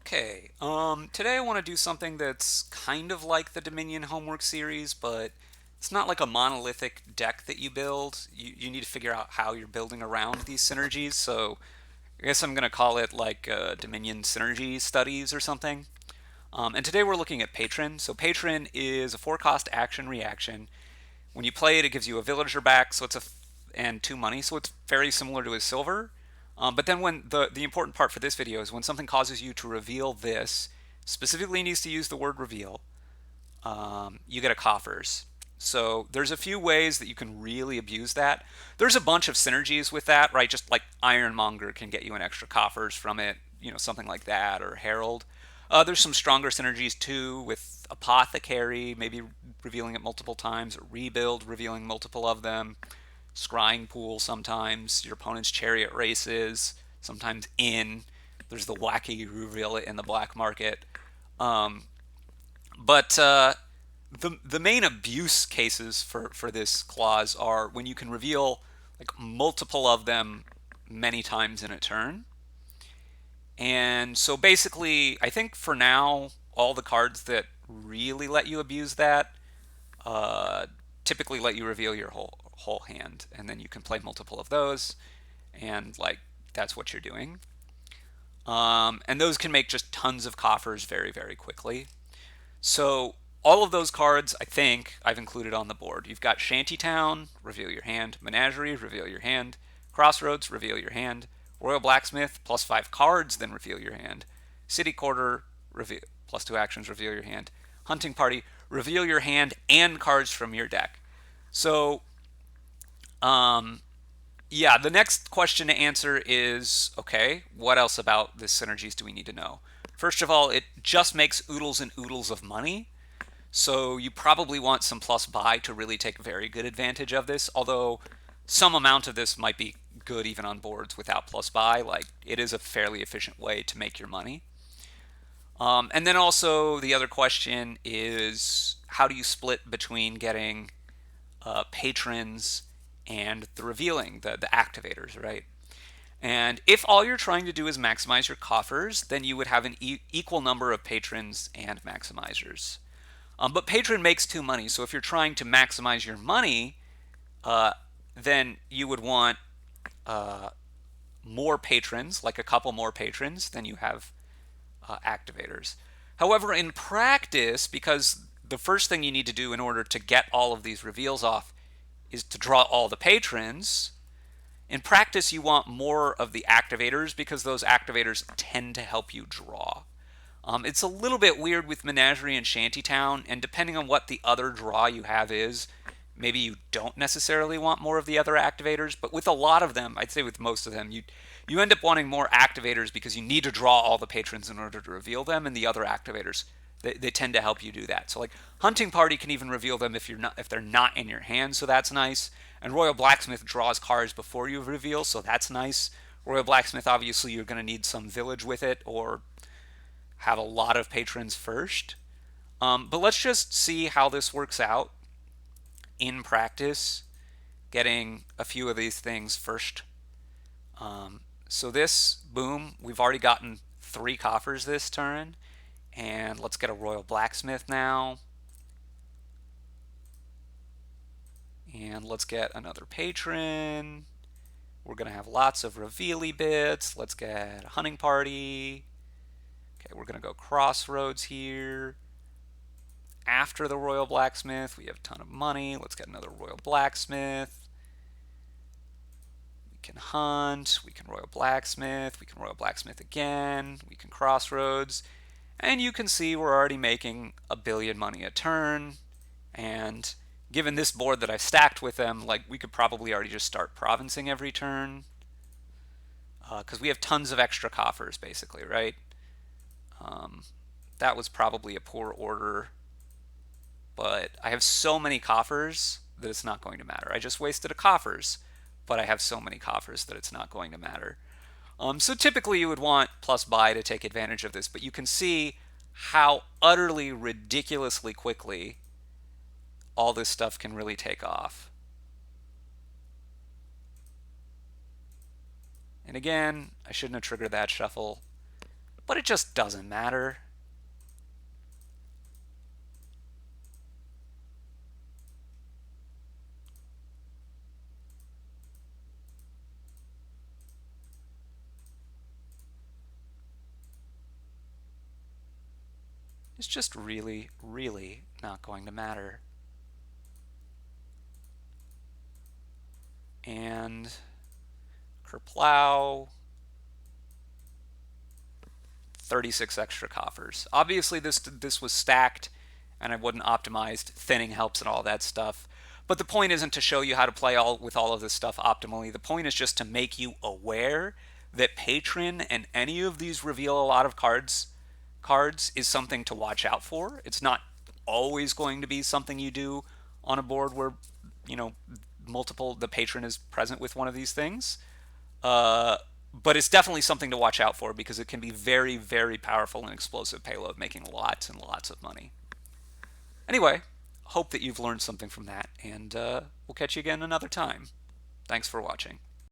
Okay, today I want to do something that's kind of like the Dominion homework series, but it's not like a monolithic deck that you build. You need to figure out how you're building around these synergies. So I guess I'm going to call it like Dominion synergy studies or something. And today we're looking at Patron. So Patron is a 4 cost action reaction. When you play it, it gives you a villager back, so and 2 money, so it's very similar to a silver. But then when the important part for this video is when something causes you to reveal this, specifically needs to use the word reveal, you get a coffers. So there's a few ways that you can really abuse that. There's a bunch of synergies with that, right? Just like Ironmonger can get you an extra coffers from it, something like that, or Herald. There's some stronger synergies too with Apothecary, maybe revealing it multiple times, or Rebuild, revealing multiple of them. Scrying Pool sometimes, your opponent's Chariot Races, sometimes There's the wacky reveal it in the black market. Um, but the main abuse cases for this clause are when you can reveal like multiple of them many times in a turn. And so basically, I think for now, all the cards that really let you abuse that uh, typically let you reveal your whole hand, and then you can play multiple of those, and like that's what you're doing. And those can make just tons of coffers very, very quickly. So all of those cards, I think, I've included on the board. You've got Shantytown, reveal your hand. Menagerie, reveal your hand. Crossroads, reveal your hand. Royal Blacksmith, +5 cards, then reveal your hand. City Quarter, reveal +2 actions, reveal your hand. Hunting Party, reveal your hand and cards from your deck. So, yeah, the next question to answer is, okay, what else about this synergies do we need to know? First of all, it just makes oodles and oodles of money. So you probably want some plus buy to really take very good advantage of this, although some amount of this might be good even on boards without plus buy. Like, it is a fairly efficient way to make your money. And then also the other question is, how do you split between getting patrons and the revealing, the activators, right? And if all you're trying to do is maximize your coffers, then you would have an equal number of patrons and maximizers. But patron makes 2 money, so if you're trying to maximize your money, then you would want more patrons, like a couple more patrons than you have activators. However, in practice, because the first thing you need to do in order to get all of these reveals off is to draw all the patrons, in practice you want more of the activators because those activators tend to help you draw. It's a little bit weird with Menagerie and Shantytown, and depending on what the other draw you have is, maybe you don't necessarily want more of the other activators, but with a lot of them, I'd say with most of them, you end up wanting more activators because you need to draw all the patrons in order to reveal them, and the other activators, they tend to help you do that. So like Hunting Party can even reveal them if they're not in your hand, so that's nice. And Royal Blacksmith draws cards before you reveal, so that's nice. Royal Blacksmith, obviously, you're going to need some village with it, or have a lot of patrons first. But let's just see how this works out in practice, getting a few of these things first. So this, boom, we've already gotten 3 coffers this turn. And let's get a Royal Blacksmith now. And let's get another patron. We're going to have lots of revealy bits. Let's get a Hunting Party. Okay, we're going to go Crossroads here. After the Royal Blacksmith, we have a ton of money. Let's get another Royal Blacksmith. We can hunt. We can Royal Blacksmith. We can Royal Blacksmith again. We can Crossroads. And you can see we're already making a billion money a turn. And given this board that I've stacked with them, like, we could probably already just start provincing every turn. Because we have tons of extra coffers, basically, right? That was probably a poor order. But I have so many coffers that it's not going to matter. I just wasted a coffers, but I have so many coffers that it's not going to matter. So typically you would want plus buy to take advantage of this, but you can see how utterly ridiculously quickly all this stuff can really take off. And again, I shouldn't have triggered that shuffle. but it just doesn't matter. It's just really, really not going to matter. And Kerplow, 36 extra coffers. Obviously, this was stacked, and I wasn't optimized. Thinning helps and all that stuff. But the point isn't to show you how to play with all of this stuff optimally. The point is just to make you aware that Patron and any of these reveal a lot of cards is something to watch out for. It's not always going to be something you do on a board where, you know, the patron is present with one of these things. Uh, but it's definitely something to watch out for because it can be very, very powerful and explosive payload, making lots and lots of money. Anyway, hope that you've learned something from that, and we'll catch you again another time. Thanks for watching.